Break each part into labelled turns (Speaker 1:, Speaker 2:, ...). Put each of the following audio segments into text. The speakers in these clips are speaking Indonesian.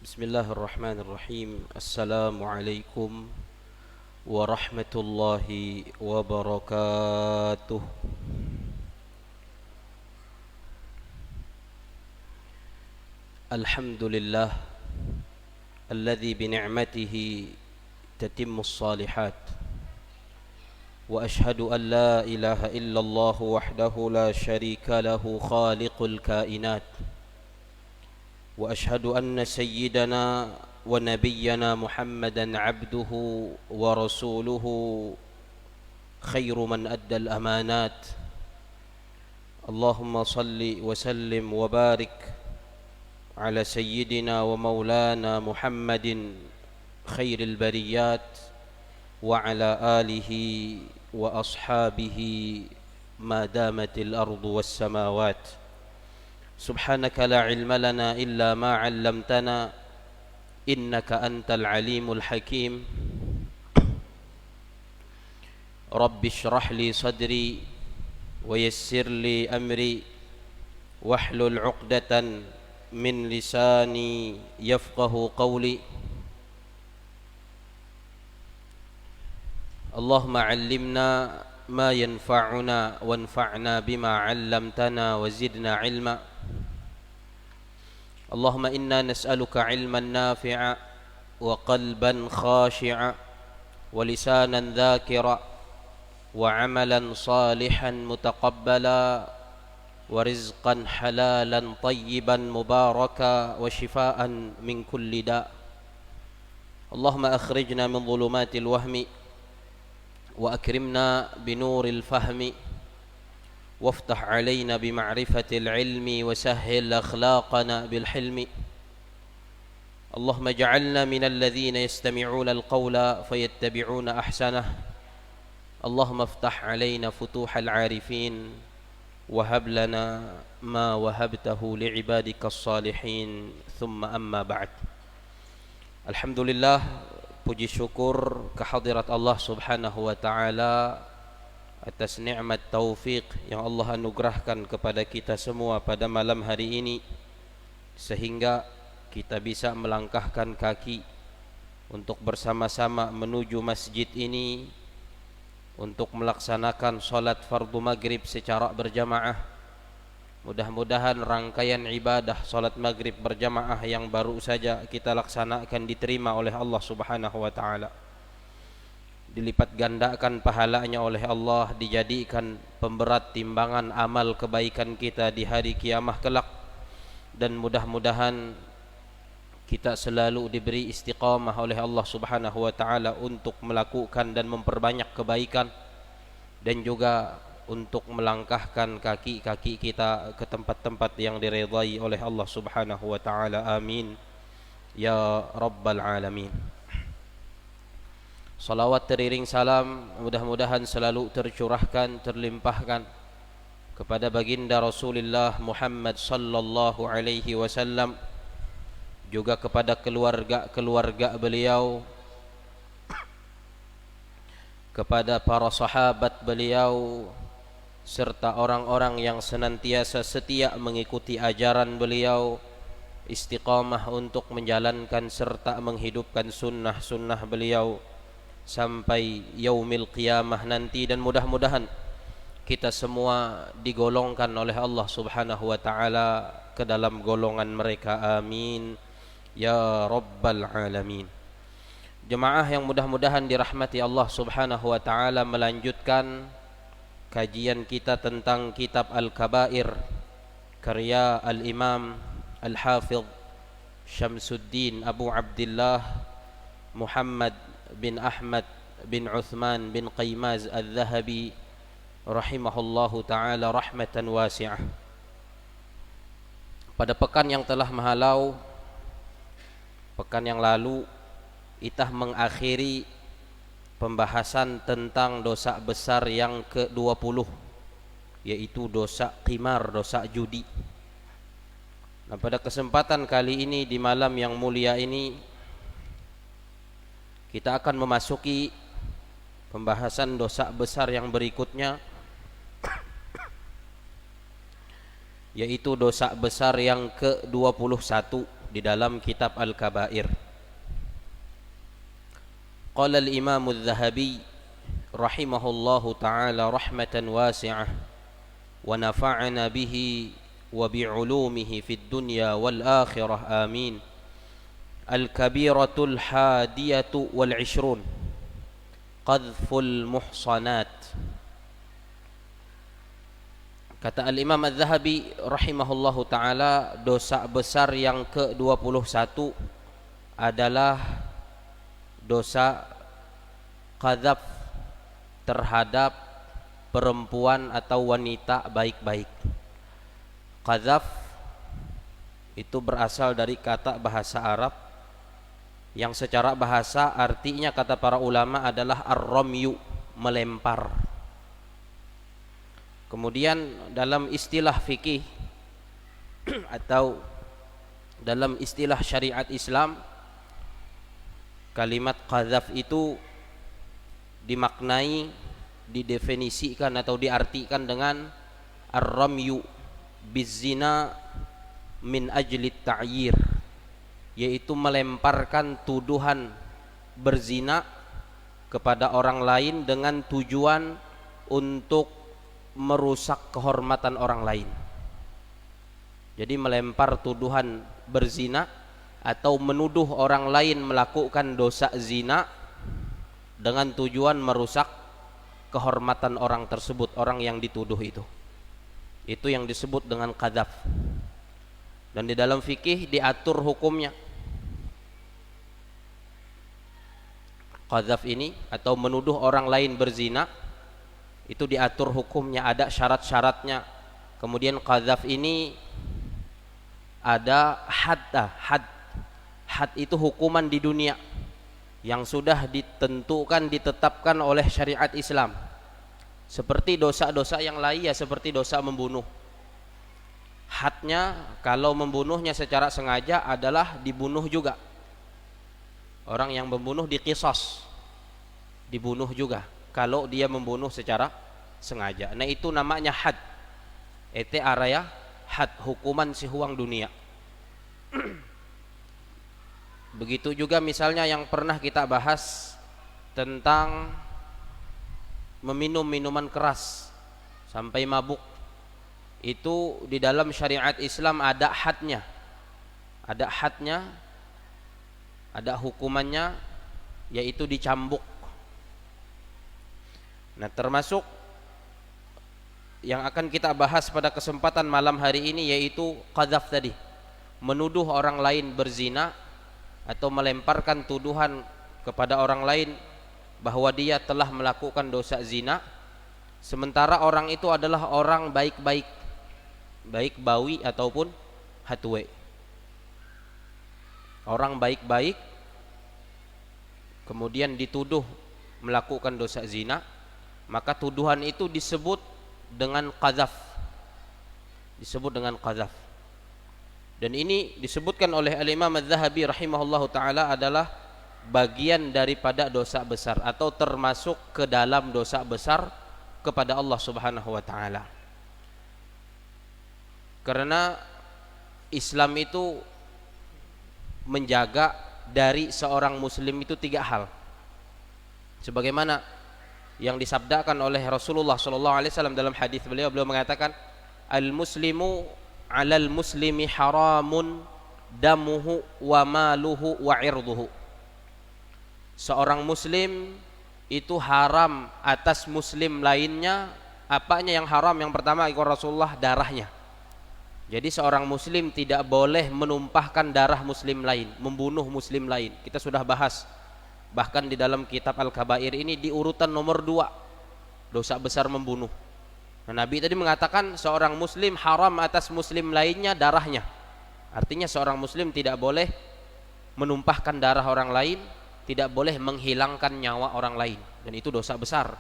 Speaker 1: بسم الله الرحمن الرحيم. السلام عليكم ورحمة الله وبركاته. الحمد لله الذي بنعمته تتم الصالحات، وأشهد أن لا إله إلا الله وحده لا شريك له خالق الكائنات، وأشهد أن سيدنا ونبينا محمدا عبده ورسوله خير من أدى الأمانات. اللهم صل وسلم وبارك على سيدنا ومولانا محمد خير البريات وعلى آله وأصحابه ما دامت الأرض والسماوات. سبحانك لا علم لنا إلا ما علمتنا إنك أنت العليم الحكيم. رب اشرح لي صدري ويسر لي أمري واحلل عقدة من لساني يفقه قولي. اللهم علمنا ما ينفعنا وانفعنا بما علمتنا وزدنا علما. اللهم إنا نسألك علما نافعا وقلبا خاشعا ولسانا ذاكرا وعملا صالحا متقبلا ورزقا حلالا طيبا مباركا وشفاء من كل داء. اللهم أخرجنا من ظلمات الوهم وأكرمنا بنور الفهم وافتح علينا بمعرفة العلم وسهل أخلاقنا بالحلم. اللهم اجعلنا من الذين يستمعون القول فيتبعون أحسنه. اللهم افتح علينا فتوح العارفين وهب لنا ما وهبته لعبادك الصالحين. ثم أما بعد. Alhamdulillah, puji syukur kehadirat Allah Subhanahu wa taala atas nikmat taufik yang Allah anugerahkan kepada kita semua pada malam hari ini, sehingga kita bisa melangkahkan kaki untuk bersama-sama menuju masjid ini untuk melaksanakan salat fardu maghrib secara berjamaah. Mudah-mudahan rangkaian ibadah salat maghrib berjamaah yang baru saja kita laksanakan diterima oleh Allah Subhanahu wa taala, dilipat gandakan pahalanya oleh Allah, dijadikan pemberat timbangan amal kebaikan kita di hari kiamah kelak, dan mudah-mudahan kita selalu diberi istiqamah oleh Allah Subhanahu wa taala untuk melakukan dan memperbanyak kebaikan, dan juga untuk melangkahkan kaki-kaki kita ke tempat-tempat yang diridhai oleh Allah Subhanahu wa taala. Amin ya rabbal alamin. Salawat teriring salam mudah-mudahan selalu tercurahkan, terlimpahkan kepada baginda Rasulullah Muhammad sallallahu alaihi wasallam, juga kepada keluarga-keluarga beliau, kepada para sahabat beliau, serta orang-orang yang senantiasa setia mengikuti ajaran beliau, istiqamah untuk menjalankan serta menghidupkan sunnah-sunnah beliau sampai yaumil qiyamah nanti. Dan mudah-mudahan kita semua digolongkan oleh Allah Subhanahu wa taala ke dalam golongan mereka. Amin ya rabbal alamin. Jemaah yang mudah-mudahan dirahmati Allah Subhanahu wa taala, melanjutkan kajian kita tentang kitab Al-Kabair karya Al-Imam Al-Hafidh Syamsuddin Abu Abdullah Muhammad bin Ahmad bin Uthman bin Qaymaz Al-Zahabi rahimahullahu ta'ala rahmatan wasi'ah. Pada pekan yang telah mahalau, pekan yang lalu, kita mengakhiri pembahasan tentang dosa besar yang ke-20, yaitu dosa qimar, dosa judi. Nah, pada kesempatan kali ini di malam yang mulia ini kita akan memasuki pembahasan dosa besar yang berikutnya, yaitu dosa besar yang ke-21, di dalam kitab Al-Kabair. Qala al-Imam Adz-Dzahabi rahimahullahu taala rahmatan wasi'ah wa nafa'ana bihi wa bi'ulumihi fid dunya wal akhirah amin. Al-kabiratul hadiyatu wal 'ishrun qadhful muhsanat. Kata Al-Imam Adz-Dzahabi rahimahullahu taala, dosa besar yang ke-21 adalah dosa qadzaf terhadap perempuan atau wanita baik-baik. Qadzaf itu berasal dari kata bahasa Arab yang secara bahasa artinya kata para ulama adalah ar-ramyu, melempar. Kemudian dalam istilah fikih atau dalam istilah syariat Islam, kalimat qadzaf itu dimaknai, didefinisikan atau diartikan dengan ar-ramyu bizina min ajli ta'yir, yaitu melemparkan tuduhan berzina kepada orang lain dengan tujuan untuk merusak kehormatan orang lain. Jadi melempar tuduhan berzina atau menuduh orang lain melakukan dosa zina dengan tujuan merusak kehormatan orang tersebut, orang yang dituduh itu. Itu yang disebut dengan qadzaf. Dan di dalam fikih diatur hukumnya. Qadzaf ini atau menuduh orang lain berzina itu diatur hukumnya, ada syarat-syaratnya. Kemudian qadzaf ini ada had itu hukuman di dunia yang sudah ditentukan, ditetapkan oleh syariat Islam. Seperti dosa-dosa yang lain ya, seperti dosa membunuh. Hadnya kalau membunuhnya secara sengaja adalah dibunuh juga. Orang yang membunuh diqisas, dibunuh juga kalau dia membunuh secara sengaja. Nah itu namanya had. Itu area had, hukuman si huang dunia. Begitu juga misalnya yang pernah kita bahas tentang meminum minuman keras sampai mabuk. Itu di dalam syariat Islam ada hadnya. Ada hadnya, ada hukumannya, yaitu dicambuk. Nah termasuk yang akan kita bahas pada kesempatan malam hari ini yaitu qadzaf tadi, menuduh orang lain berzina atau melemparkan tuduhan kepada orang lain bahwa dia telah melakukan dosa zina, sementara orang itu adalah orang baik-baik, baik bawi ataupun hatwe. Orang baik-baik kemudian dituduh melakukan dosa zina, maka tuduhan itu disebut dengan qadzaf. Disebut dengan qadzaf. Dan ini disebutkan oleh Al-Imam Adz-Dzahabi rahimahullahu taala adalah bagian daripada dosa besar atau termasuk ke dalam dosa besar kepada Allah Subhanahu wa taala. Karena Islam itu menjaga dari seorang muslim itu 3 hal. Sebagaimana yang disabdakan oleh Rasulullah SAW dalam hadis beliau mengatakan, al-muslimu 'alal muslimi haramun damuhu wa maluhu wa 'irduhu. Seorang muslim itu haram atas muslim lainnya. Apanya yang haram? Yang pertama ikut Rasulullah, darahnya. Jadi seorang muslim tidak boleh menumpahkan darah muslim lain, membunuh muslim lain. Kita sudah bahas. Bahkan di dalam kitab Al-Kabair ini di urutan nomor 2, dosa besar membunuh. Nah, Nabi tadi mengatakan seorang muslim haram atas muslim lainnya darahnya. Artinya seorang muslim tidak boleh menumpahkan darah orang lain, tidak boleh menghilangkan nyawa orang lain, dan itu dosa besar.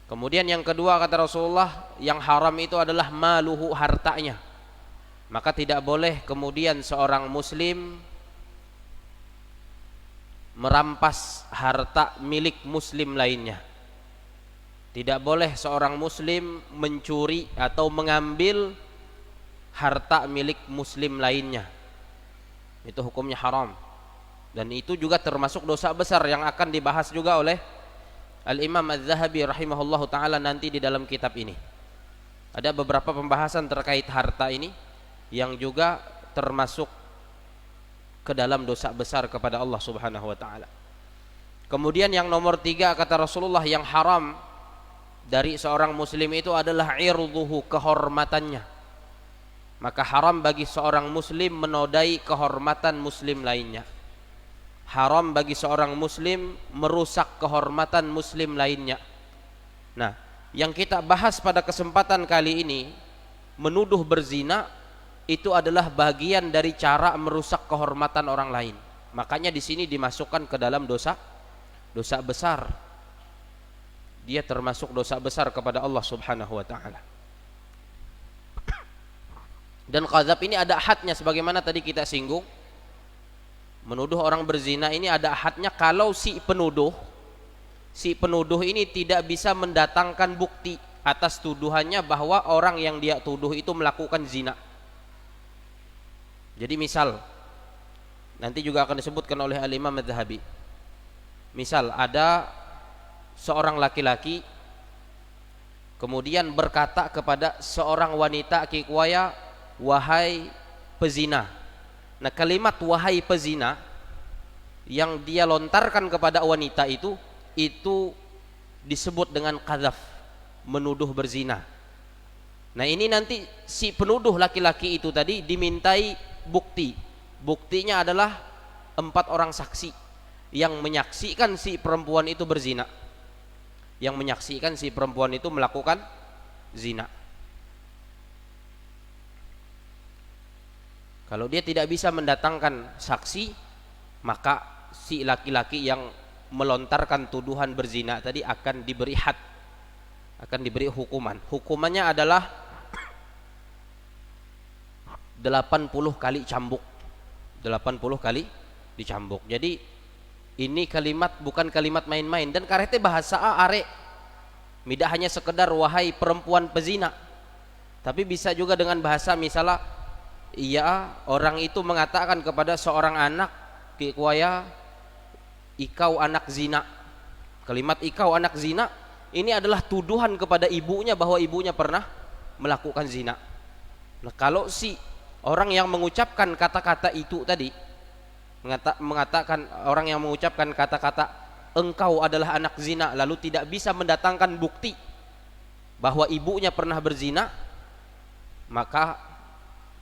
Speaker 1: Kemudian yang kedua kata Rasulullah, yang haram itu adalah maluhu, hartanya. Maka tidak boleh kemudian seorang muslim merampas harta milik muslim lainnya. Tidak boleh seorang muslim mencuri atau mengambil harta milik muslim lainnya. Itu hukumnya haram. Dan itu juga termasuk dosa besar yang akan dibahas juga oleh Al-Imam Az-Zahabi rahimahullahu ta'ala nanti di dalam kitab ini. Ada beberapa pembahasan terkait harta ini yang juga termasuk ke dalam dosa besar kepada Allah subhanahu wa ta'ala. Kemudian yang nomor 3 kata Rasulullah, yang haram dari seorang muslim itu adalah irduhu, kehormatannya. Maka haram bagi seorang muslim menodai kehormatan muslim lainnya. Haram bagi seorang muslim merusak kehormatan muslim lainnya. Nah, yang kita bahas pada kesempatan kali ini, menuduh berzina itu adalah bagian dari cara merusak kehormatan orang lain. Makanya di sini dimasukkan ke dalam dosa besar. Dia termasuk dosa besar kepada Allah Subhanahu wa taala. Dan qadzaf ini ada hadnya sebagaimana tadi kita singgung. Menuduh orang berzina ini ada hadnya kalau si penuduh ini tidak bisa mendatangkan bukti atas tuduhannya bahwa orang yang dia tuduh itu melakukan zina. Jadi misal nanti juga akan disebutkan oleh Al-Imam Az-Zahabi. Misal ada seorang laki-laki kemudian berkata kepada seorang wanita kikwaya, wahai pezina. Nah, kalimat wahai pezina yang dia lontarkan kepada wanita itu disebut dengan qadzaf, menuduh berzina. Nah, ini nanti si penuduh laki-laki itu tadi dimintai bukti. Buktinya adalah 4 orang saksi yang menyaksikan si perempuan itu berzina, yang menyaksikan si perempuan itu melakukan zina. Kalau dia tidak bisa mendatangkan saksi, maka si laki-laki yang melontarkan tuduhan berzina tadi akan diberi had, akan diberi hukuman. Hukumannya adalah 80 kali cambuk. 80 kali dicambuk. Jadi ini kalimat bukan kalimat main-main, dan karete bahasa are tidak hanya sekedar wahai perempuan pezina, tapi bisa juga dengan bahasa misalnya iya, orang itu mengatakan kepada seorang anak, kikwaya ikau anak zina. Kalimat ikau anak zina ini adalah tuduhan kepada ibunya bahwa ibunya pernah melakukan zina. Nah, kalau si orang yang mengucapkan kata-kata itu tadi mengatakan, orang yang mengucapkan kata-kata engkau adalah anak zina lalu tidak bisa mendatangkan bukti bahwa ibunya pernah berzina, maka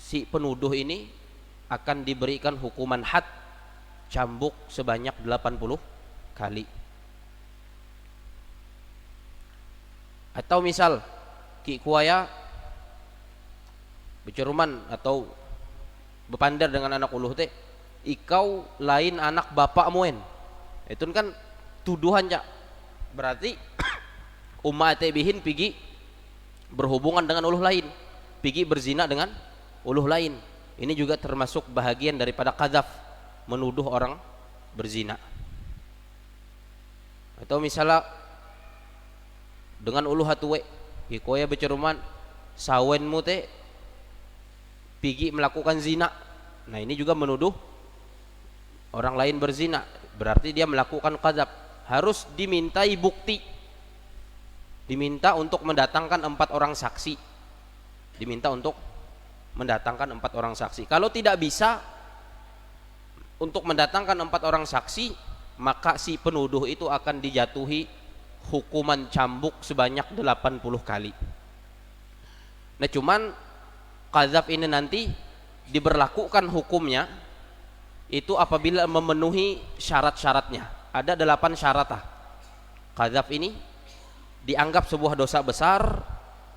Speaker 1: si penuduh ini akan diberikan hukuman had, cambuk sebanyak 80 kali. Atau misal ki kuaya berceruman atau berpandar dengan anak uluh teh, ikau lain anak bapak muen. Itu kan tuduhan ya. Berarti umat bihin pigi berhubungan dengan uluh lain, pigi berzina dengan uluh lain. Ini juga termasuk bahagian daripada qadzaf, menuduh orang berzina. Atau misalnya dengan uluh hatuwe, ikoya berceruman sawenmu teh pigi melakukan zina. Nah, ini juga menuduh orang lain berzina, berarti dia melakukan qadzaf. Harus dimintai bukti, diminta untuk mendatangkan 4 orang saksi, diminta untuk mendatangkan 4 orang saksi. Kalau tidak bisa untuk mendatangkan 4 orang saksi, maka si penuduh itu akan dijatuhi hukuman cambuk sebanyak 80 kali. Nah, cuman qadzaf ini nanti diberlakukan hukumnya itu apabila memenuhi syarat-syaratnya. Ada 8 syarat. Qadzaf ini dianggap sebuah dosa besar,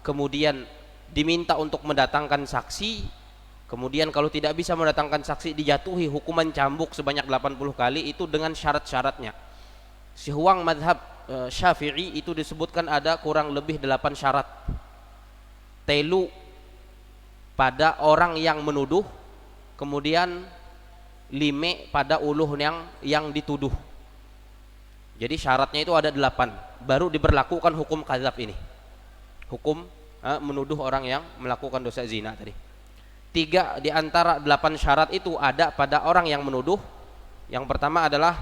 Speaker 1: kemudian diminta untuk mendatangkan saksi, kemudian kalau tidak bisa mendatangkan saksi dijatuhi hukuman cambuk sebanyak 80 kali, itu dengan syarat-syaratnya. Si huang madhab Syafi'i itu disebutkan ada kurang lebih 8 syarat. Telu pada orang yang menuduh, kemudian 5 pada uluh yang dituduh. Jadi syaratnya itu ada 8, baru diberlakukan hukum qadzaf ini, hukum menuduh orang yang melakukan dosa zina tadi. 3 di antara 8 syarat itu ada pada orang yang menuduh. Yang pertama adalah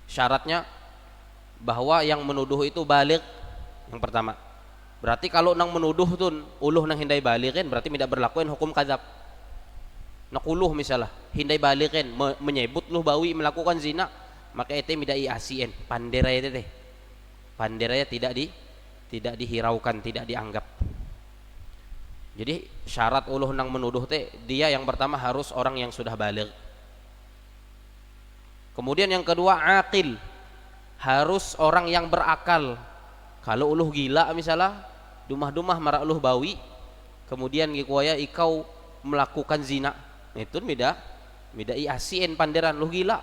Speaker 1: syaratnya bahwa yang menuduh itu baligh. Yang pertama, berarti kalau nang menuduh tun uluh nang hindai balighin, berarti tidak berlakuin hukum kadzab. Nakuluh misalnya hindai balighin, menyebut luh bawi melakukan zina, maka itu tidak iasien, panderaya itu teh. Panderaya tidak dihiraukan, tidak dianggap. Jadi syarat uluh nang menuduh teh dia yang pertama harus orang yang sudah baligh. Kemudian yang kedua aqil, harus orang yang berakal. Kalau uluh gila misalnya, dumah-dumah marah uluh bawi, kemudian gikuaya ikau melakukan zina, itu beda iasien panderan lu gila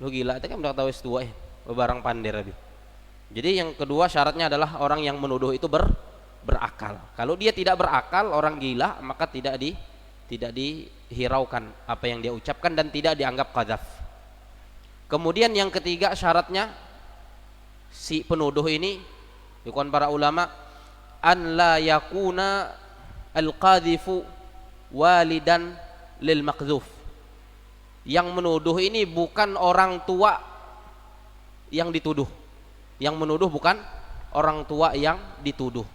Speaker 1: itu kan udah tahu setua barang pander abi. Jadi yang kedua syaratnya adalah orang yang menuduh itu berakal. Kalau dia tidak berakal, orang gila, maka tidak dihiraukan apa yang dia ucapkan dan tidak dianggap qadzaf. Kemudian yang ketiga syaratnya si penuduh ini, dikon para ulama, an la yakuna al-qadhifu walidan lil maqdzuf. Yang menuduh ini bukan orang tua yang dituduh. Yang menuduh bukan orang tua yang dituduh.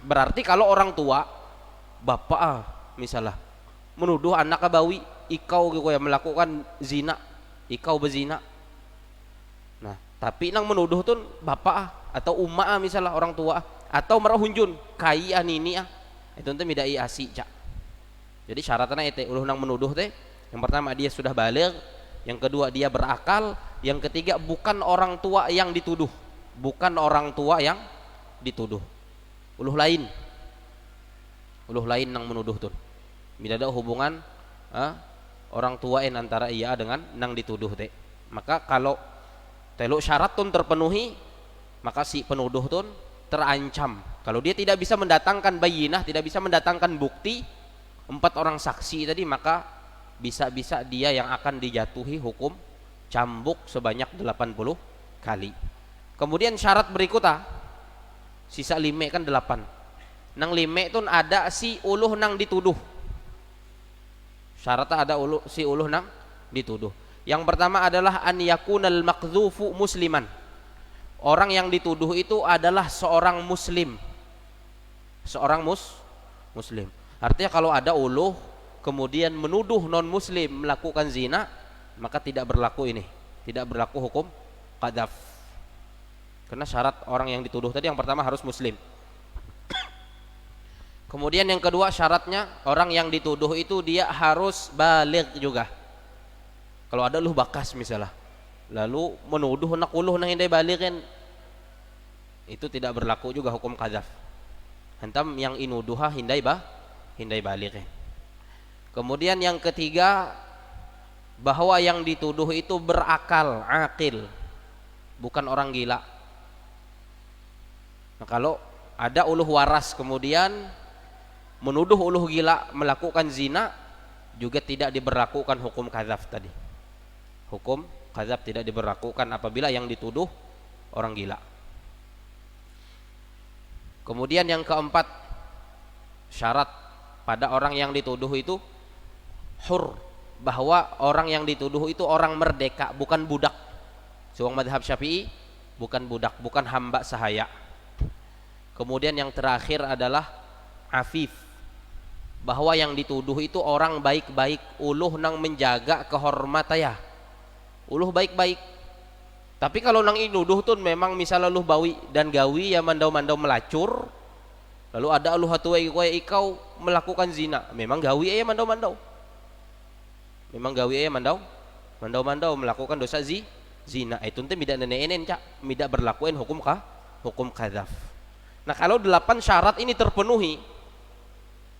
Speaker 1: Berarti kalau orang tua, bapak misalnya menuduh anak bawi, ikau yang melakukan zina, ikau bezina. Nah, tapi nang menuduh tuh bapak atau umma misalnya orang tua atau merahunjun kai anini itu teh tidak iasi cak. Jadi syaratnya itu uluh nang menuduh teh yang pertama dia sudah baligh, yang kedua dia berakal, yang ketiga bukan orang tua yang dituduh, bukan orang tua yang dituduh. Uluh lain nang menuduh tuh tidak ada hubungan orang tuain antara ia dengan nang dituduh teh. Maka kalau telu syarat tun terpenuhi, maka si penuduh tun terancam. Kalau dia tidak bisa mendatangkan bayinah, tidak bisa mendatangkan bukti 4 orang saksi tadi, maka bisa-bisa dia yang akan dijatuhi hukum cambuk sebanyak 80 kali. Kemudian syarat berikutnya sisa 5 kan 8. Nang 5 itu ada si uluh nang dituduh. Syaratnya ada si uluh nang dituduh. Yang pertama adalah an yakunal maqdzufu musliman. Orang yang dituduh itu adalah seorang muslim. Seorang muslim. Artinya kalau ada uluh kemudian menuduh non muslim melakukan zina, maka tidak berlaku ini, tidak berlaku hukum qadzaf. Karena syarat orang yang dituduh tadi yang pertama harus muslim. Kemudian yang kedua syaratnya orang yang dituduh itu dia harus baligh juga. Kalau ada uluh bakas misalnya, lalu menuduh nak uluh nang hindai balighin, itu tidak berlaku juga hukum qadzaf. Hentam yang inuduha hindai balighin. Kemudian yang ketiga bahwa yang dituduh itu berakal, aqil, bukan orang gila. Nah, kalau ada uluh waras kemudian menuduh uluh gila melakukan zina, juga tidak diberlakukan hukum qadzaf tadi. Hukum qadzaf tidak diberlakukan apabila yang dituduh orang gila. Kemudian yang keempat syarat pada orang yang dituduh itu hur, bahwa orang yang dituduh itu orang merdeka, bukan budak. Suang madhab Syafi'i bukan budak, bukan hamba sahaya. Kemudian yang terakhir adalah afif, bahwa yang dituduh itu orang baik-baik, uluh nang menjaga kehormataya, uluh baik-baik. Tapi kalau nang inuduh tuh memang misalnya uluh bawi dan gawi ya mandau-mandau melacur, lalu ada uluh hatuai ikau melakukan zina, memang gawi ya mandau-mandau. Memang gawe mandau melakukan dosa zina, itu teh tidak nenenen cak, tidak berlakuin hukum qadzaf. Nah, kalau 8 syarat ini terpenuhi,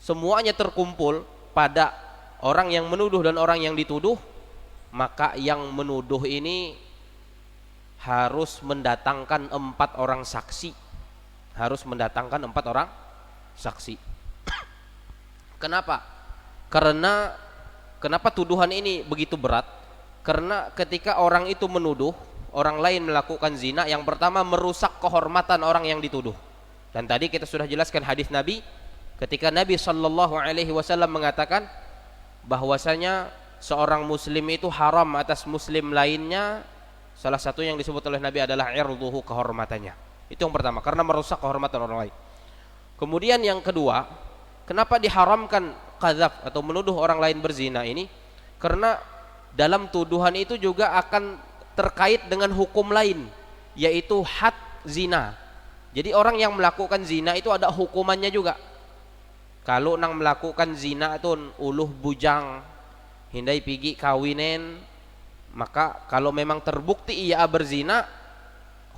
Speaker 1: semuanya terkumpul pada orang yang menuduh dan orang yang dituduh, maka yang menuduh ini harus mendatangkan 4 orang saksi. Harus mendatangkan 4 orang saksi. Kenapa tuduhan ini begitu berat? Karena ketika orang itu menuduh orang lain melakukan zina, yang pertama merusak kehormatan orang yang dituduh. Dan tadi kita sudah jelaskan hadis Nabi ketika Nabi Shallallahu Alaihi Wasallam mengatakan bahwasanya seorang muslim itu haram atas muslim lainnya, salah satu yang disebut oleh Nabi adalah irduhu, kehormatannya. Itu yang pertama, karena merusak kehormatan orang lain. Kemudian yang kedua, kenapa diharamkan qadzaf atau menuduh orang lain berzina ini? Karena dalam tuduhan itu juga akan terkait dengan hukum lain, yaitu had zina. Jadi orang yang melakukan zina itu ada hukumannya juga. Kalau nang melakukan zina itu uluh bujang, hindai pigi kawinen, maka kalau memang terbukti ia berzina,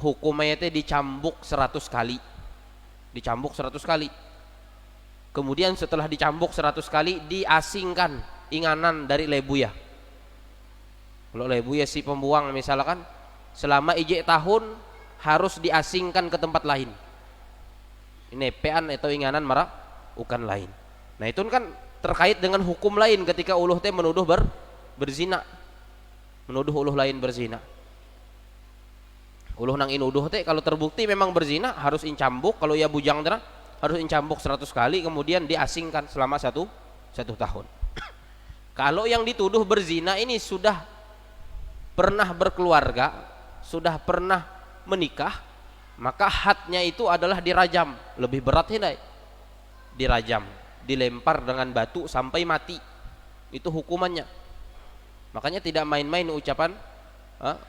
Speaker 1: hukumnya itu dicambuk 100 kali. Dicambuk 100 kali. Kemudian setelah dicambuk 100 kali diasingkan inganan dari lebuya. Kalau lebuya si pembuang misalkan selama ijek tahun harus diasingkan ke tempat lain. Ini pean atau inganan marah bukan lain. Nah itu kan terkait dengan hukum lain ketika uluh teh menuduh berzina. Menuduh uluh lain berzina. Uluh nang inuduh teh kalau terbukti memang berzina harus incambuk, kalau ia bujang teh harus incambuk 100 kali kemudian diasingkan selama satu tahun. Kalau yang dituduh berzina ini sudah pernah berkeluarga, sudah pernah menikah, maka hadnya itu adalah dirajam, lebih berat hindai. Dirajam, dilempar dengan batu sampai mati. Itu hukumannya. Makanya tidak main-main ucapan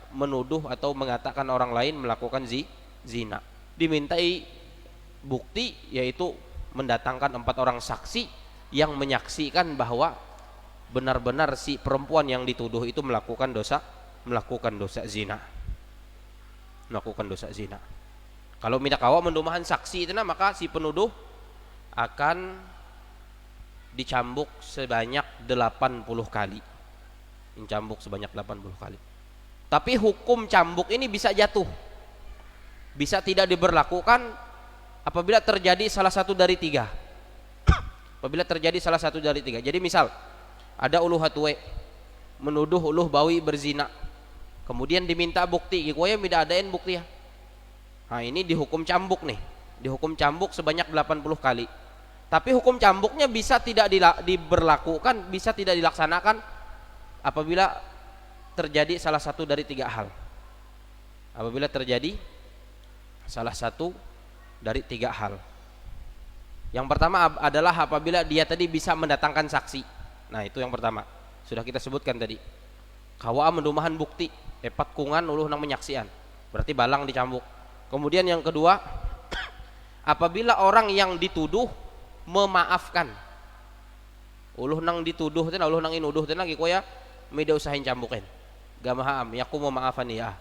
Speaker 1: menuduh atau mengatakan orang lain melakukan zina. Dimintai bukti, yaitu mendatangkan 4 orang saksi yang menyaksikan bahwa benar-benar si perempuan yang dituduh itu melakukan dosa zina. Melakukan dosa zina. Kalau minta kawa mendumahan saksi itu maka si penuduh akan dicambuk sebanyak 80 kali. Dicambuk sebanyak 80 kali. Tapi hukum cambuk ini bisa jatuh, bisa tidak diberlakukan apabila terjadi salah satu dari 3. Apabila terjadi salah satu dari 3. Jadi misal ada uluh hatwe menuduh uluh bawi berzina, kemudian diminta bukti, gikoya tidak adain bukti ya. Nah ini dihukum cambuk nih, dihukum cambuk sebanyak 80 kali. Tapi hukum cambuknya bisa tidak diberlakukan, bisa tidak dilaksanakan apabila terjadi salah satu dari 3 hal. Apabila terjadi salah satu dari 3 hal. Yang pertama adalah apabila dia tadi bisa mendatangkan saksi. Nah itu yang pertama, sudah kita sebutkan tadi. Kawa mendumahan bukti, epat kungan uluh nang menyaksian, berarti balang dicambuk. Kemudian yang kedua, apabila orang yang dituduh memaafkan. Uluh nang dituduh teh, uluh nang inuduh teh lagi koya media usahain cambukin. Gamahaam yaku memaafan ya.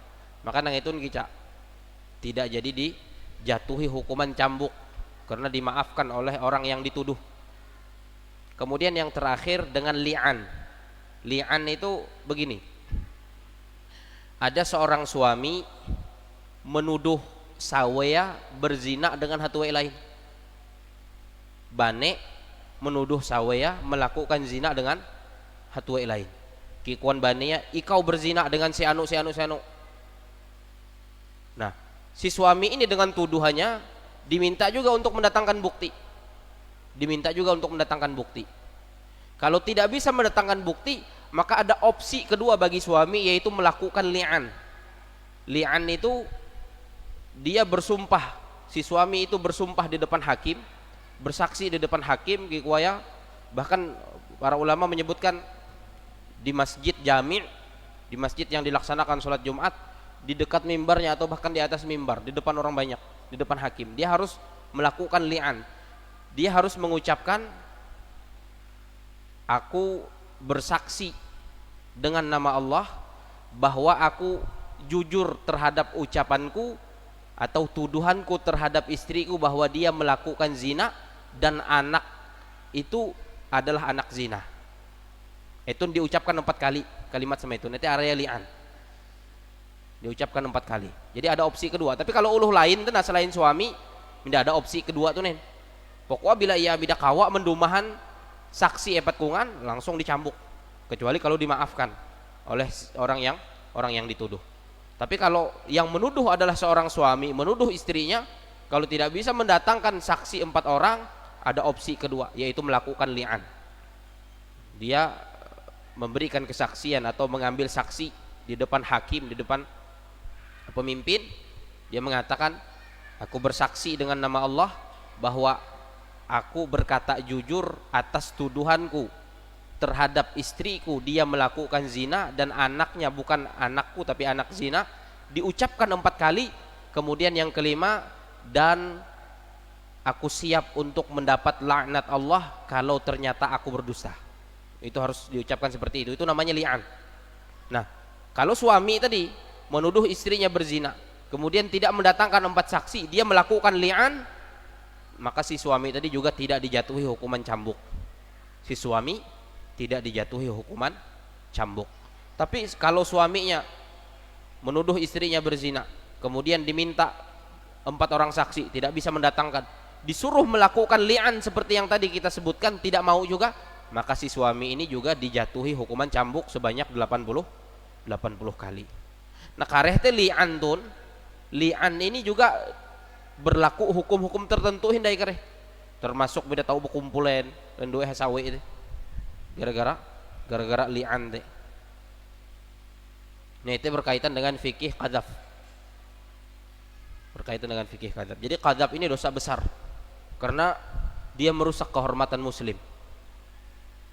Speaker 1: Maka nang itun kica tidak jadi dijatuhi hukuman cambuk karena dimaafkan oleh orang yang dituduh. Kemudian yang terakhir dengan li'an. Li'an itu begini. Ada seorang suami menuduh sawaya berzina dengan hatuwe lain. Bane menuduh sawaya melakukan zina dengan hatuwe lain. Kikuan bane ikau berzina dengan si anu. Nah, si suami ini dengan tuduhannya diminta juga untuk mendatangkan bukti. Kalau tidak bisa mendatangkan bukti, maka ada opsi kedua bagi suami, yaitu melakukan li'an. Li'an itu dia bersumpah, si suami itu bersumpah di depan hakim, bersaksi di depan hakim, kikwaya. Bahkan para ulama menyebutkan di masjid jami', di masjid yang dilaksanakan sholat Jumat, di dekat mimbarnya atau bahkan di atas mimbar, di depan orang banyak, di depan hakim, dia harus melakukan li'an. Dia harus mengucapkan, aku bersaksi dengan nama Allah bahwa aku jujur terhadap ucapanku atau tuduhanku terhadap istriku bahwa dia melakukan zina dan anak itu adalah anak zina. Itu diucapkan 4 kali kalimat sama itu. Nanti area li'an diucapkan 4 kali. Jadi ada opsi kedua. Tapi kalau uluh lain tuh selain suami, tidak ada opsi kedua tuh nen. Pokoknya bila ia bidak kawa mendumahan saksi epat kungan langsung dicambuk, kecuali kalau dimaafkan oleh orang yang dituduh. Tapi kalau yang menuduh adalah seorang suami menuduh istrinya, kalau tidak bisa mendatangkan saksi 4 orang ada opsi kedua, yaitu melakukan li'an. Dia memberikan kesaksian atau mengambil saksi di depan hakim, di depan pemimpin. Dia mengatakan, aku bersaksi dengan nama Allah bahwa aku berkata jujur atas tuduhanku terhadap istriku, dia melakukan zina dan anaknya bukan anakku tapi anak zina. Diucapkan 4 kali. Kemudian yang kelima, dan aku siap untuk mendapat laknat Allah kalau ternyata aku berdusta. Itu harus diucapkan seperti itu. Itu namanya li'an. Nah, kalau suami tadi menuduh istrinya berzina, kemudian tidak mendatangkan 4 saksi, dia melakukan li'an, maka si suami tadi juga tidak dijatuhi hukuman cambuk. Si suami tidak dijatuhi hukuman cambuk. Tapi kalau suaminya menuduh istrinya berzina, kemudian diminta 4 orang saksi, tidak bisa mendatangkan, disuruh melakukan li'an seperti yang tadi kita sebutkan, tidak mau juga, maka si suami ini juga dijatuhi hukuman cambuk sebanyak 80 kali. Nah, kareh teh li'an tun, li'an ini juga berlaku hukum-hukum tertentu hindai kareh. Termasuk beda tahu berkumpulan dan dua hasawe itu. Gara-gara li'an teh. Nah, itu berkaitan dengan fikih qadzaf. Berkaitan dengan fikih qadzaf. Jadi qadzaf ini dosa besar karena dia merusak kehormatan muslim.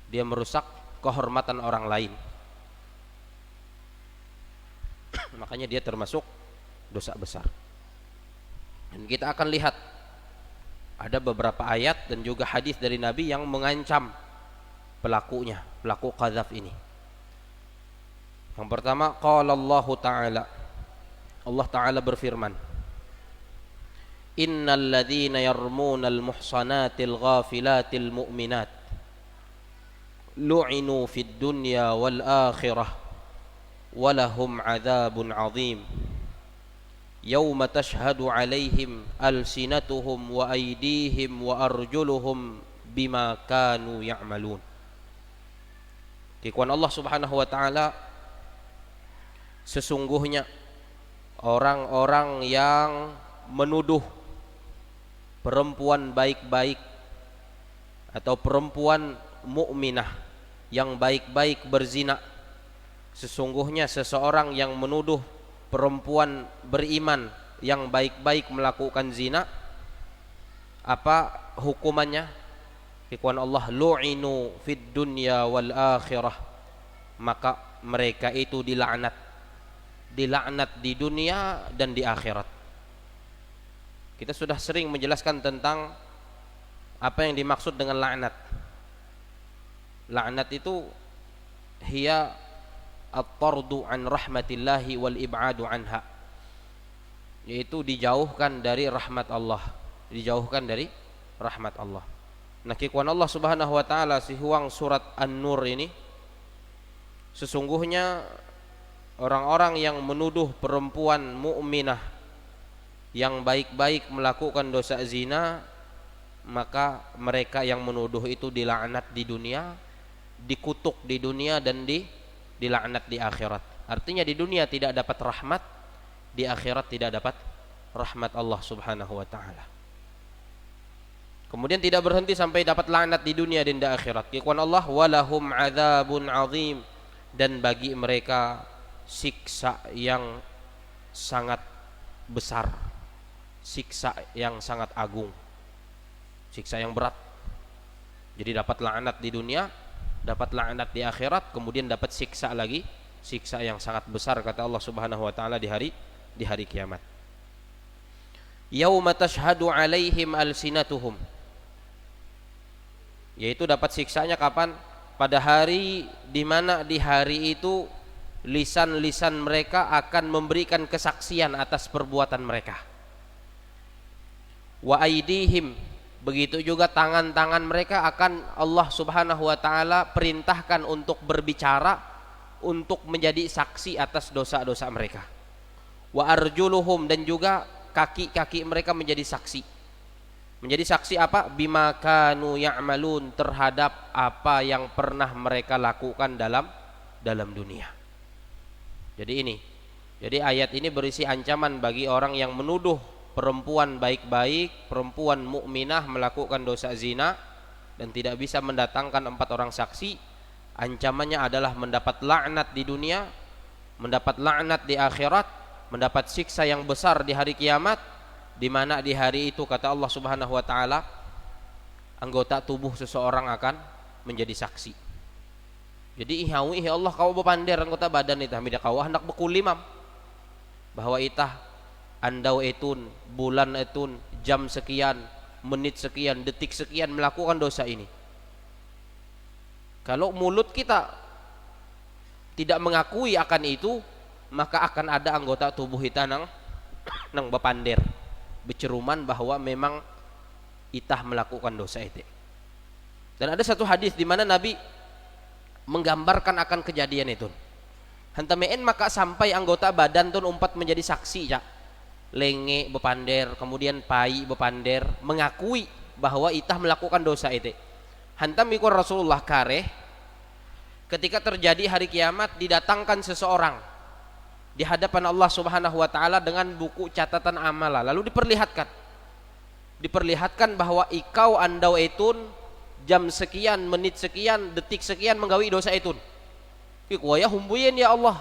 Speaker 1: Dia merusak kehormatan orang lain. Makanya dia termasuk dosa besar. Dan kita akan lihat ada beberapa ayat dan juga hadis dari Nabi yang mengancam pelakunya, pelaku qadzaf ini. Yang pertama, qala Allah Ta'ala, Allah Ta'ala berfirman, innal ladzina yarmunal muhsanatil ghafilatil mu'minat lu'inu fid dunya wal akhirah walahum adzabun 'adzim yauma tashhadu 'alaihim alsinatuhum wa aydihim wa arjuluhum bima kanu ya'malun. Dikuan Allah Subhanahu wa taala, sesungguhnya orang-orang yang menuduh perempuan baik-baik atau perempuan mukminah yang baik-baik berzina, sesungguhnya seseorang yang menuduh perempuan beriman yang baik-baik melakukan zina, apa hukumannya? Ikhwan Allah, lu'inu fid dunya wal akhirah, maka mereka itu dilaknat di dunia dan di akhirat. Kita sudah sering menjelaskan tentang apa yang dimaksud dengan laknat. Laknat itu hiya at-tardu an rahmatillahi wal ib'adu anha, yaitu dijauhkan dari rahmat Allah, dijauhkan dari rahmat Allah. Nah, kikuan Allah Subhanahu wa taala si huang surat An-Nur ini, sesungguhnya orang-orang yang menuduh perempuan mukminah yang baik-baik melakukan dosa zina, maka mereka yang menuduh itu dilaknat di dunia, dikutuk di dunia, dan dilaknat di akhirat. Artinya di dunia tidak dapat rahmat, di akhirat tidak dapat rahmat Allah Subhanahu wa taala. Kemudian tidak berhenti sampai dapat laknat di dunia dan di akhirat. Ikhwan Allah, walahum adzabun azim, dan bagi mereka siksa yang sangat besar, siksa yang sangat agung, siksa yang berat. Jadi dapat laknat di dunia, dapat laknat di akhirat, kemudian dapat siksa lagi, siksa yang sangat besar kata Allah Subhanahu wa taala di hari kiamat. Yauma tashhadu alaihim alsinatuhum, yaitu dapat siksanya kapan? Pada hari di mana di hari itu lisan-lisan mereka akan memberikan kesaksian atas perbuatan mereka. Wa aydihim, begitu juga tangan-tangan mereka akan Allah Subhanahu wa taala perintahkan untuk berbicara, untuk menjadi saksi atas dosa-dosa mereka. Wa arjuluhum, dan juga kaki-kaki mereka menjadi saksi. Menjadi saksi apa? Bima kanu ya'malun, terhadap apa yang pernah mereka lakukan dalam dunia. Jadi ayat ini berisi ancaman bagi orang yang menuduh perempuan baik-baik, perempuan mukminah melakukan dosa zina dan tidak bisa mendatangkan 4 orang saksi, ancamannya adalah mendapat laknat di dunia, mendapat laknat di akhirat, mendapat siksa yang besar di hari kiamat, di mana di hari itu kata Allah Subhanahu wa taala anggota tubuh seseorang akan menjadi saksi. Jadi ihawi Allah kau bepander anggota badan itah mida kau hendak bekulimam bahwa itah andau etun, bulan etun, jam sekian, menit sekian, detik sekian melakukan dosa ini. Kalau mulut kita tidak mengakui akan itu, maka akan ada anggota tubuh kita nang bepander, berceruman bahwa memang itah melakukan dosa itu. Dan ada satu hadis di mana Nabi menggambarkan akan kejadian itu. Hantameen maka sampai anggota badan tun umpat menjadi saksi ya. Lenge bepander, kemudian pai bepander, mengakui bahwa itah melakukan dosa itu. Hantam ikut Rasulullah kareh ketika terjadi hari kiamat didatangkan seseorang di hadapan Allah Subhanahu wa taala dengan buku catatan amal, lalu diperlihatkan bahwa ikau andau etun jam sekian, menit sekian, detik sekian menggawi dosa etun. Kuaya humbuyen ya Allah.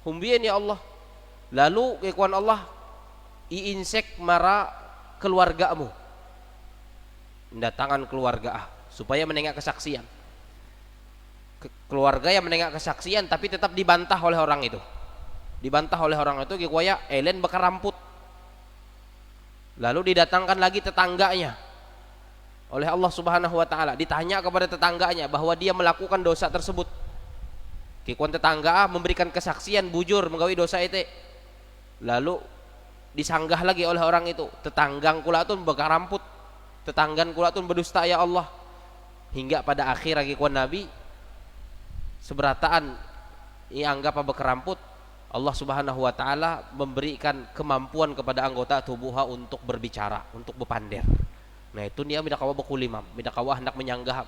Speaker 1: Humbuyen ya Allah. Lalu kekuan Allah iinsek mara keluargamu, mendatangkan keluarga supaya menengok kesaksian. Keluarga yang menengok kesaksian tapi tetap dibantah oleh orang itu. Dibantah oleh orang itu kekuaya elen bakar ramput. Lalu didatangkan lagi tetangganya oleh Allah Subhanahu wa taala, ditanya kepada tetangganya bahwa dia melakukan dosa tersebut. Kekuan tetangga memberikan kesaksian bujur menggawi dosa itu. Lalu disanggah lagi oleh orang itu, tetanggang kula tun bakar ramput, tetanggan kula tun berdusta ya Allah. Hingga pada akhir lagi kuan Nabi seberataan anggap apa keramput, Allah Subhanahu wa taala memberikan kemampuan kepada anggota tubuhnya untuk berbicara, untuk bepander. Nah itu dia mida kawa bekulimam, mida kawa hendak menyanggah,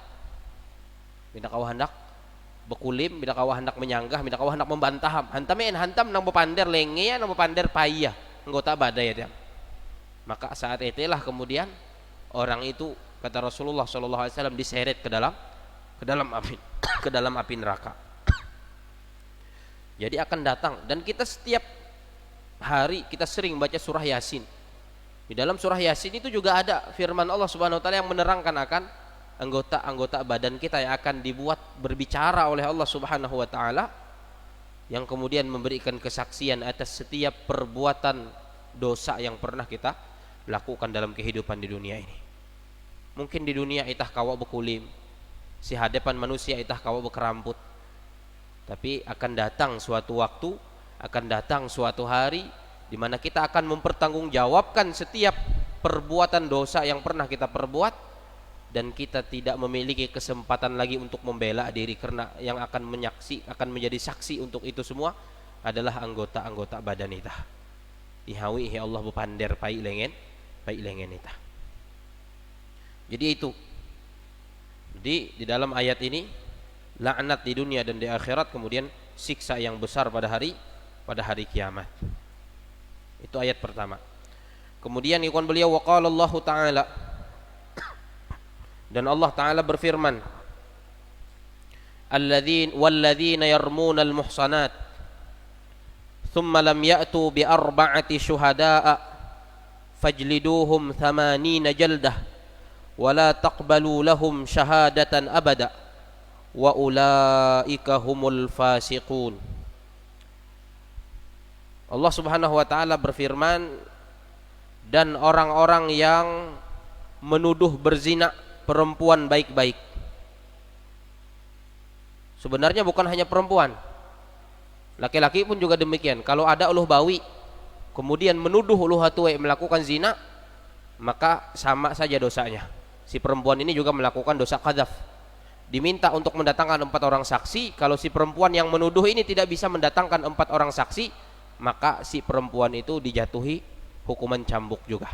Speaker 1: mida kawa hendak bekulim, mida kawa hendak menyanggah, mida kawa hendak membantah. Hantam nang bepander lenge nang bepander payah anggota badai ya. Maka saat itulah kemudian orang itu kata Rasulullah sallallahu alaihi wasallam diseret ke dalam api neraka. Jadi akan datang, dan kita setiap hari kita sering baca surah Yasin. Di dalam surah Yasin itu juga ada firman Allah Subhanahu wa taala yang menerangkan akan anggota-anggota badan kita yang akan dibuat berbicara oleh Allah Subhanahu wa taala, yang kemudian memberikan kesaksian atas setiap perbuatan dosa yang pernah kita lakukan dalam kehidupan di dunia ini. Mungkin di dunia itah kawa bekulim, si hadapan manusia itah kawa bekeramput. Tapi akan datang suatu waktu, akan datang suatu hari di mana kita akan mempertanggungjawabkan setiap perbuatan dosa yang pernah kita perbuat, dan kita tidak memiliki kesempatan lagi untuk membela diri, karena yang akan menjadi saksi untuk itu semua adalah anggota-anggota badan kita. Ihawi Allah bepander pai lengen kita. Jadi itu. Jadi di dalam ayat ini laknat di dunia dan di akhirat, kemudian siksa yang besar pada hari kiamat. Itu ayat pertama. Kemudian ikon beliau waqala Allah taala, dan Allah taala berfirman, walladzina yarmuna almuhsanat thumma lam ya'tu bi arba'ati syuhada'a fajliduhum 80 jaldah wa la taqbalu lahum syahadatan abada wa ulaika humul fasiqun. Allah Subhanahu wa taala berfirman, dan orang-orang yang menuduh berzina perempuan baik-baik. Sebenarnya bukan hanya perempuan, laki-laki pun juga demikian. Kalau ada uluh bawi kemudian menuduh uluh hatue melakukan zina, maka sama saja dosanya. Si perempuan ini juga melakukan dosa qadzaf. Diminta untuk mendatangkan 4 orang saksi. Kalau si perempuan yang menuduh ini tidak bisa mendatangkan 4 orang saksi, maka si perempuan itu dijatuhi hukuman cambuk juga.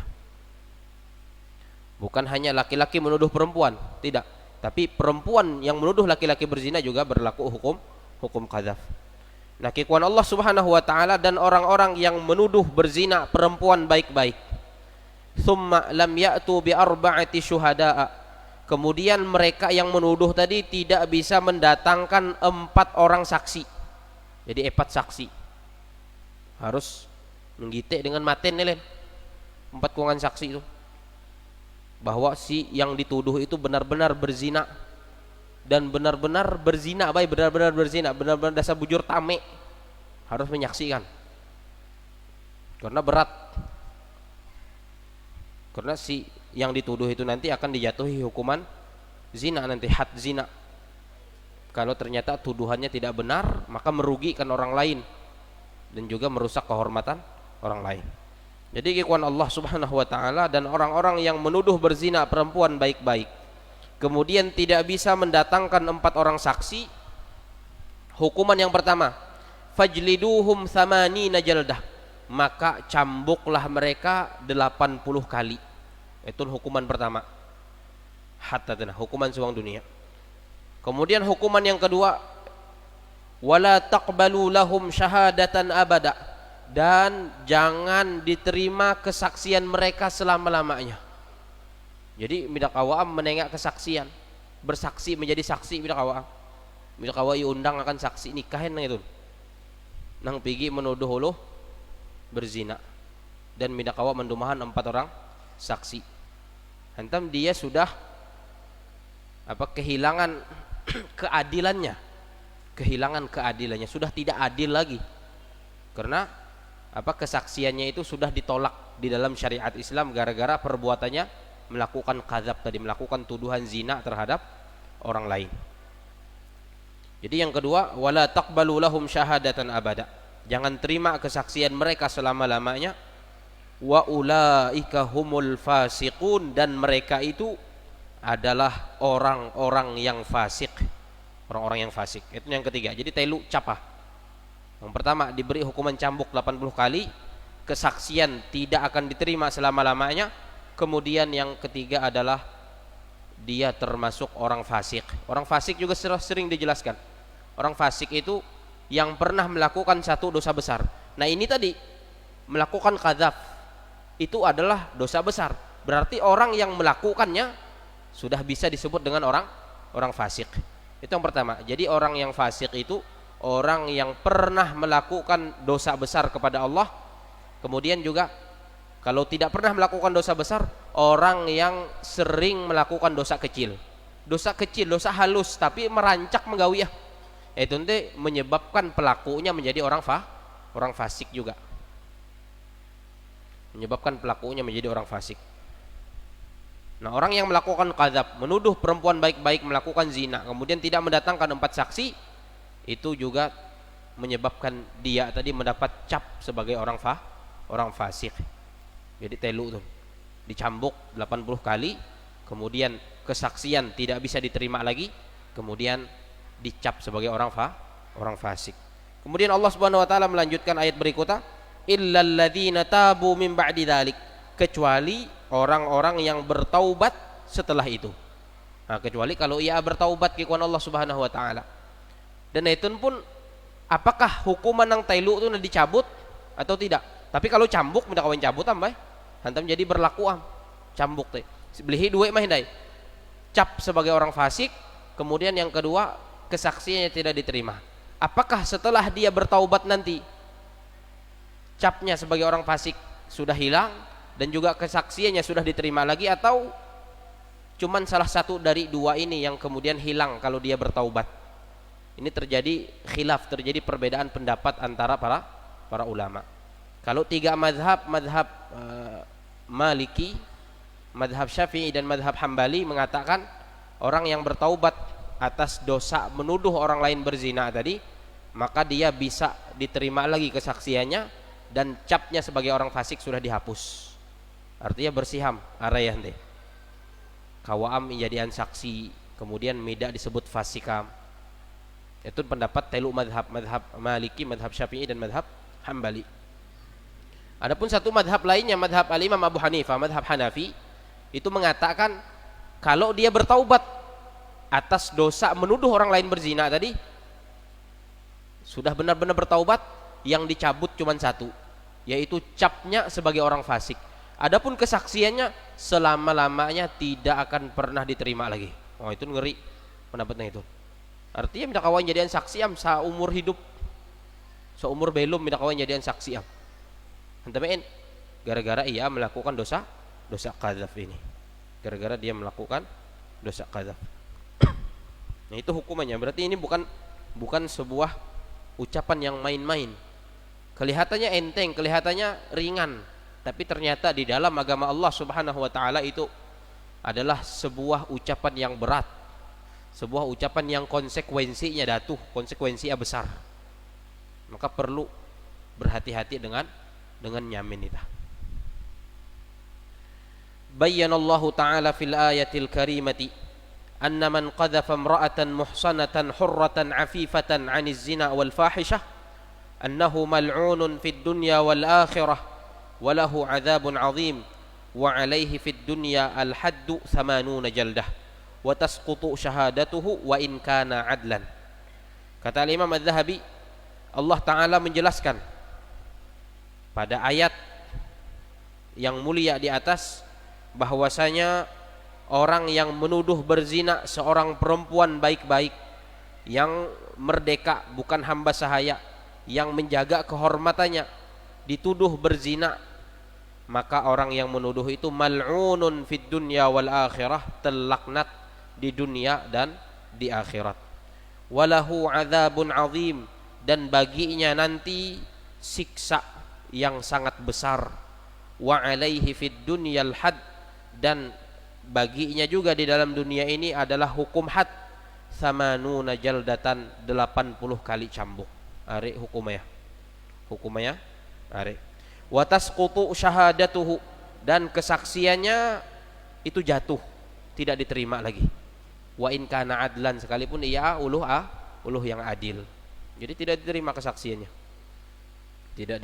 Speaker 1: Bukan hanya laki-laki menuduh perempuan, tidak, tapi perempuan yang menuduh laki-laki berzina juga berlaku hukum qadzaf. Nah, kekuatan Allah Subhanahu wa taala dan orang-orang yang menuduh berzina perempuan baik-baik. Tsumma lam ya'tu bi arba'ati syuhada'a. Kemudian mereka yang menuduh tadi tidak bisa mendatangkan 4 orang saksi. Jadi 4 saksi. Harus menggitik dengan maten nih, 4 kuangan saksi itu. Bahwa si yang dituduh itu benar-benar berzina dan benar-benar berzina, benar-benar berzina, benar-benar dasar bujur tame, harus menyaksikan. Karena berat. Karena si yang dituduh itu nanti akan dijatuhi hukuman zina, nanti had zina. Kalau ternyata tuduhannya tidak benar, maka merugikan orang lain dan juga merusak kehormatan orang lain. Jadi kekuatan Allah Subhanahu wa taala dan orang-orang yang menuduh berzina perempuan baik-baik kemudian tidak bisa mendatangkan 4 orang saksi, hukuman yang pertama, fajliduhum thamanina jaldah, maka cambuklah mereka 80 kali. Itu hukuman pertama, hatta hukuman seuang dunia. Kemudian hukuman yang kedua, wala taqbalu lahum syahadatan abada, dan jangan diterima kesaksian mereka selama-lamanya. Jadi midak awam menengak kesaksian, bersaksi menjadi saksi midak awam. Midak awam diundang akan saksi nikahin nang itu. Nang pigi menuduh uluh berzina dan midak awam mendumahan 4 orang saksi. Hantam dia sudah kehilangan keadilannya. Kehilangan keadilannya, sudah tidak adil lagi. Karena kesaksiannya itu sudah ditolak di dalam syariat Islam gara-gara perbuatannya melakukan kadzab tadi, melakukan tuduhan zina terhadap orang lain. Jadi yang kedua, wala taqbalu lahum syahadatan abada, jangan terima kesaksian mereka selama-lamanya. Wa ulaika humul fasiqun, dan mereka itu adalah orang-orang yang fasik. Orang-orang yang fasik. Itu yang ketiga. Jadi telu capah. Yang pertama diberi hukuman cambuk 80 kali, kesaksian tidak akan diterima selama-lamanya. Kemudian yang ketiga adalah dia termasuk orang fasik. Orang fasik juga sering dijelaskan. Orang fasik itu yang pernah melakukan satu dosa besar. Nah ini tadi melakukan kadzab itu adalah dosa besar. Berarti orang yang melakukannya sudah bisa disebut dengan orang fasik. Itu yang pertama. Jadi orang yang fasik itu orang yang pernah melakukan dosa besar kepada Allah. Kemudian juga kalau tidak pernah melakukan dosa besar, orang yang sering melakukan dosa kecil, dosa halus tapi merancak menggawiyah, itu nanti menyebabkan pelakunya menjadi orang fasik juga, menyebabkan pelakunya menjadi orang fasik. Nah, orang yang melakukan kadzab, menuduh perempuan baik-baik melakukan zina, kemudian tidak mendatangkan 4 saksi, itu juga menyebabkan dia tadi mendapat cap sebagai orang fasik. Jadi telu tuh dicambuk 80 kali, kemudian kesaksian tidak bisa diterima lagi, kemudian dicap sebagai orang fasik. Kemudian Allah Subhanahu wa taala melanjutkan ayat berikutnya, illal ladzina tabu min ba'di dzalik, kecuali orang-orang yang bertaubat setelah itu. Nah, kecuali kalau ia bertaubat kepada Allah Subhanahu wa taala. Dan itu pun apakah hukuman yang telu itu dicabut atau tidak? Tapi kalau cambuk minta kawin cabut tambah, hantam jadi berlaku cambuk teh. Belihi dua mah hindai. Cap sebagai orang fasik, kemudian yang kedua kesaksiannya tidak diterima. Apakah setelah dia bertaubat nanti capnya sebagai orang fasik sudah hilang dan juga kesaksiannya sudah diterima lagi, atau cuman salah satu dari dua ini yang kemudian hilang kalau dia bertaubat? Ini terjadi khilaf, terjadi perbedaan pendapat antara para ulama. Kalau 3 madhab Maliki, madhab Syafi'i dan madhab Hambali mengatakan orang yang bertaubat atas dosa menuduh orang lain berzina tadi, maka dia bisa diterima lagi kesaksiannya dan capnya sebagai orang fasik sudah dihapus. Artinya bersiham arayan deh. Kawaam menjadian saksi, kemudian mida disebut fasikam. Itu pendapat telu madhab Maliki, madhab Syafi'i dan madhab Hambali. Adapun satu madhab lainnya, madhab al-Imam Abu Hanifah, madhab Hanafi, itu mengatakan kalau dia bertaubat atas dosa menuduh orang lain berzina tadi, Sudah benar-benar bertaubat, yang dicabut cuma satu, yaitu capnya sebagai orang fasik. Adapun kesaksiannya selama-lamanya tidak akan pernah diterima lagi. Oh, itu ngeri pendapatnya itu. Artinya minta kawan jadian saksi am seumur hidup, seumur belum minta kawan jadian saksi am. Hentamein gara-gara ia melakukan dosa qadzaf ini. Gara-gara dia melakukan dosa qadzaf. Nah, itu hukumannya. Berarti ini bukan sebuah ucapan yang main-main. Kelihatannya enteng, kelihatannya ringan, tapi ternyata di dalam agama Allah Subhanahu wa taala itu adalah sebuah ucapan yang berat. Sebuah ucapan yang konsekuensinya konsekuensinya besar. Maka perlu berhati-hati dengan nyamin itu. Bayyanallahu ta'ala fil ayatil karimati anna man qadhafa imra'atan muhsanatan hurratan 'afifatan 'aniz zina wal fahishah annahu mal'unun fid dunya wal akhirah wa lahu 'adzabun 'adzim wa 'alaihi fid dunya al haddu 80 jaldah wa tasqutu syahadatuhu wa in kana 'adlan. Kata Imam Az-Zahabi, Allah Ta'ala menjelaskan pada ayat yang mulia di atas bahwasanya orang yang menuduh berzina seorang perempuan baik-baik yang merdeka, bukan hamba sahaya, yang menjaga kehormatannya, dituduh berzina, maka orang yang menuduh itu mal'unun fid dunya wal akhirah, terlaknat di dunia dan di akhirat. Walahu 'adzabun 'adzim, dan baginya nanti siksa yang sangat besar. Wa 'alaihi fid dunyal had, dan baginya juga di dalam dunia ini adalah hukum had, 80 jaldatan, 80 kali cambuk. Are hukumnya are. Wa tasqutu syahadatuhu, dan kesaksiannya itu jatuh, tidak diterima lagi. Wa in kana adlan, sekalipun ia uluh yang adil. Jadi tidak diterima kesaksiannya. Tidak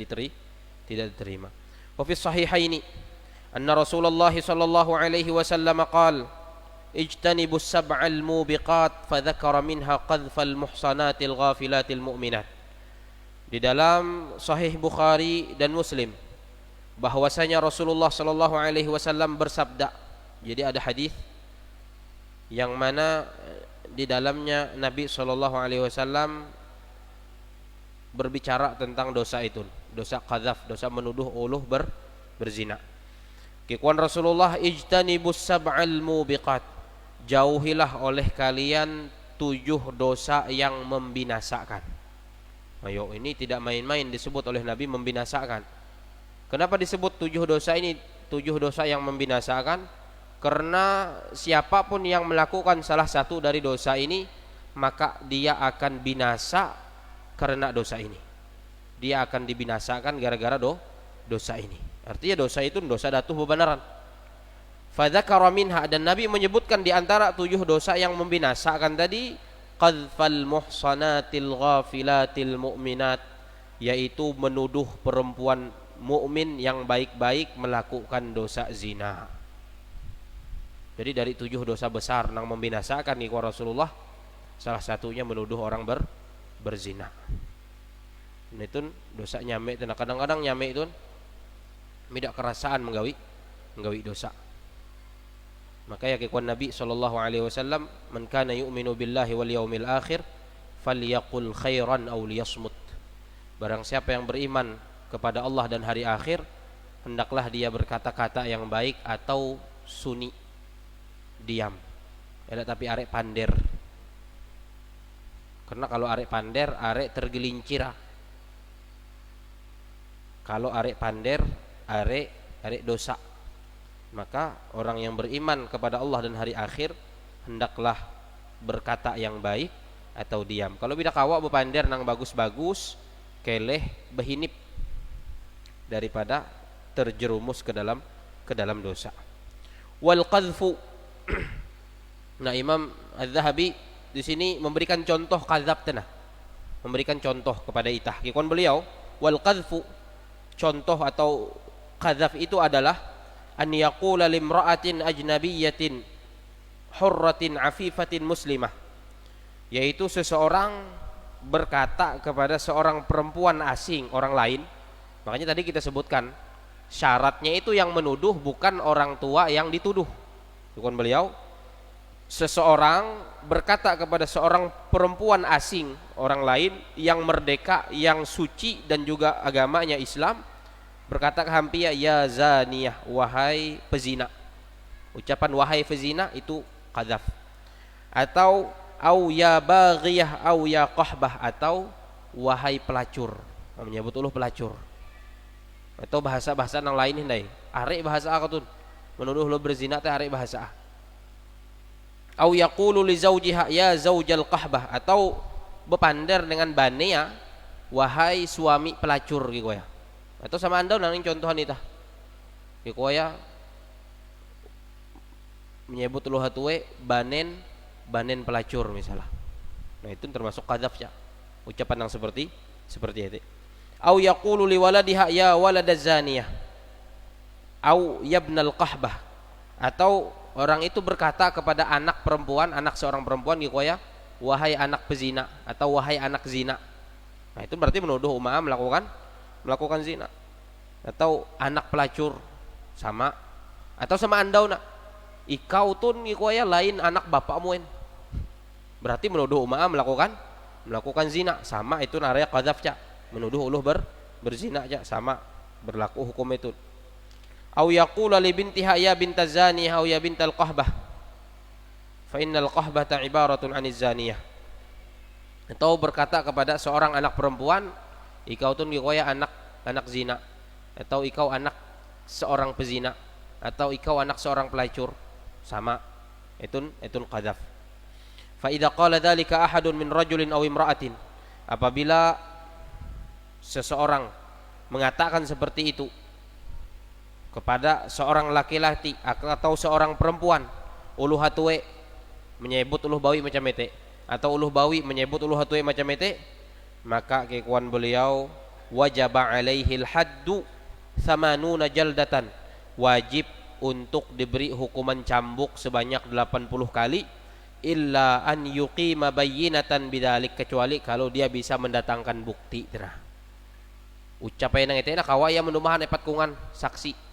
Speaker 1: diterima. Wa fi sahihaini anna Rasulullah sallallahu alaihi wasallam qala ijtanibus sab'al mubiqat fa dzakara minha qadhfal muhsanatil ghafilatil mu'minat. Di dalam Sahih Bukhari dan Muslim bahwasanya Rasulullah sallallahu alaihi wasallam bersabda. Jadi ada hadis yang mana di dalamnya Nabi sallallahu alaihi wasallam berbicara tentang dosa itu, dosa qadzaf, dosa menuduh uluh berzina. Kikuan Rasulullah, ijtanibus sab'al mubiqat, jauhilah oleh kalian 7 dosa yang membinasakan. Ayo, ini tidak main-main disebut oleh Nabi membinasakan. Kenapa disebut 7 dosa ini 7 dosa yang membinasakan? Karena siapapun yang melakukan salah satu dari dosa ini, maka dia akan binasa karena dosa ini. Dia akan dibinasakan gara-gara dosa ini. Artinya dosa itu dosa datuh bebenaran. Fadzakara minha, dan Nabi menyebutkan di antara 7 dosa yang membinasakan tadi, qadhfal muhsanatil ghafilatil mu'minat, yaitu menuduh perempuan mukmin yang baik-baik melakukan dosa zina. Jadi dari 7 dosa besar yang membinasakan iku Rasulullah, salah satunya menuduh orang berzina. Itu dosa nyame, kadang-kadang nyame itu tidak kerasaan menggawi dosa. Maka ya kekuan Nabi sallallahu alaihi wasallam, man kana yu'minu billahi wal yaumil akhir falyaqul khairan aw liyasmut. Barang siapa yang beriman kepada Allah dan hari akhir, hendaklah dia berkata-kata yang baik atau suni, diam. Tapi arek pander. Karena kalau arek pander, arek tergelincir. Kalau arek pander, arek dosa. Maka orang yang beriman kepada Allah dan hari akhir hendaklah berkata yang baik atau diam. Kalau bidak awak bepander nang bagus-bagus, keleh behinip daripada terjerumus ke dalam dosa. Wal qadhfu. Nah, Imam Az-Zahabi di sini memberikan contoh qadzab tanah. Memberikan contoh kepada itah. Kikon beliau, wal qadhfu, contoh atau qadzaf itu adalah an yaqula limra'atin ajnabiyyatin hurratin afifatin muslimah, yaitu seseorang berkata kepada seorang perempuan asing, orang lain. Makanya tadi kita sebutkan syaratnya itu yang menuduh bukan orang tua yang dituduh. Bukan beliau, seseorang berkata kepada seorang perempuan asing, orang lain yang merdeka, yang suci dan juga agamanya Islam, berkata ke hampia, ya zaniyah, wahai pezina. Ucapan wahai pezina itu qadzaf. Atau au ya baghiyah au ya qahbah, atau wahai pelacur, menyebut uluh pelacur. Atau bahasa-bahasa yang lain hindai. Arek bahasa aku tuh menuduh lo berzina teh arek bahasa. Au yaqulu li zaujiha ya zaujal qahbah, atau bepander dengan banea, wahai suami pelacur gitu ya. Atau sama anda nang contohan itu. Gitu ya. Menyebut uluh hatuwe banen pelacur misalnya. Nah, itu termasuk qadzaf ya. Ucapan yang seperti itu. Au yaqulu li waladiha ya waladaz zaniyah. Au yabnal qahbah, atau orang itu berkata kepada anak perempuan, anak seorang perempuan gitu ya, wahai anak pezina atau wahai anak zina. Nah, itu berarti menuduh umaah melakukan zina. Atau anak pelacur sama, atau sama andau nak ikau tun gitu ya lain anak bapakmu. Berarti menuduh umaah melakukan zina, sama itu naraya qadzaf ya. Menuduh uluh berzina aja, sama berlaku hukum itu. Au yaqula li bintiha ya bintaz zaniyah au ya bintal qahbah fa innal qahbata ibaratun aniz zaniyah. Atau berkata kepada seorang anak perempuan, ikau tun ya anak zina, atau ikau anak seorang pezina, atau ikau anak seorang pelacur, sama itu qadzaf. Fa idza qala dzalika ahadun min rajulin aw imra'atin, apabila seseorang mengatakan seperti itu kepada seorang laki-laki atau seorang perempuan, uluh hatuwe menyebut uluh bawi macam ete, atau uluh bawi menyebut uluh hatuwe macam ete, maka kekuan beliau wajaba alaihil haddu thamanuna jaldatan, wajib untuk diberi hukuman cambuk sebanyak 80 kali, illa an yuqima bayyinatan bidzalik, kecuali kalau dia bisa mendatangkan bukti. Ucapan yang itu kawaya menumahan epat kungan saksi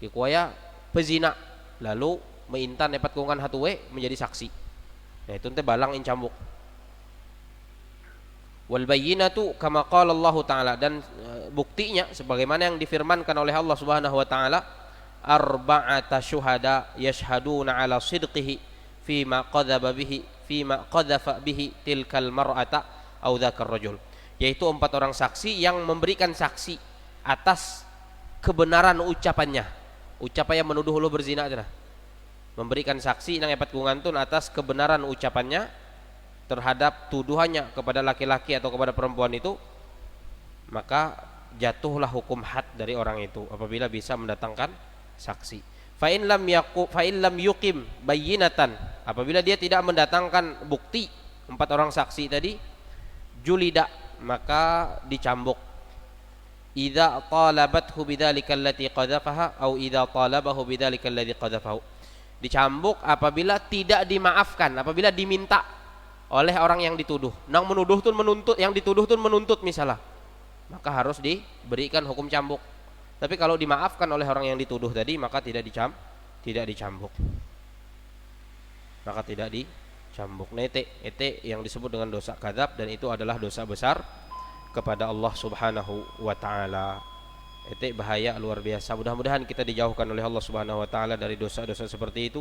Speaker 1: kikuaya pezina, lalu meintan epat kungan hatuwe menjadi saksi. Nah, itu teh balang incambuk. Wal bayyinatu kama qala Allah taala, dan buktinya sebagaimana yang difirmankan oleh Allah Subhanahu wa taala, arba'ata syuhada yashhaduna ala sidqihi fima qadhafa bihi tilkal mar'ata aw dzakar rajul, yaitu 4 orang saksi yang memberikan saksi atas kebenaran ucapannya. Ucapan yang menuduh lu berzina aja, memberikan saksi nang epat gungantun atas kebenaran ucapannya terhadap tuduhannya kepada laki-laki atau kepada perempuan itu, maka jatuhlah hukum had dari orang itu apabila bisa mendatangkan saksi. Fa in lam yuqim bayyinatan, apabila dia tidak mendatangkan bukti 4 orang saksi tadi, julida, maka dicambuk. Idza talabathu bidzalika allati qadzafaha au idza talabahu bidzalika alladzi qadzafahu, dicambuk apabila tidak dimaafkan, apabila diminta oleh orang yang dituduh. Nang menuduh tuh menuntut, yang dituduh tuh menuntut misalnya, maka harus diberikan hukum cambuk. Tapi kalau dimaafkan oleh orang yang dituduh tadi, maka tidak dicambuk. Maka tidak dicambuk. Nah, ete yang disebut dengan dosa kadzab, dan itu adalah dosa besar kepada Allah Subhanahu wa taala. Itu bahaya luar biasa. Mudah-mudahan kita dijauhkan oleh Allah Subhanahu wa taala dari dosa-dosa seperti itu.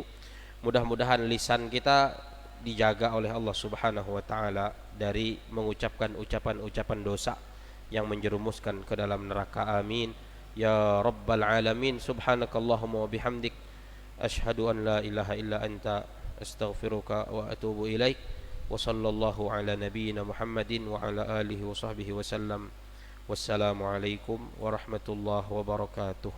Speaker 1: Mudah-mudahan lisan kita dijaga oleh Allah Subhanahu wa taala dari mengucapkan ucapan-ucapan dosa yang menjerumuskan ke dalam neraka. Amin ya rabbal alamin. Subhanakallahumma wa bihamdik, asyhadu an la ilaha illa anta, astaghfiruka wa atubu ilaik. Wa sallallahu ala nabiyyina Muhammadin wa ala alihi wa sahbihi wa sallam. Wassalamu alaikum warahmatullahi wabarakatuh.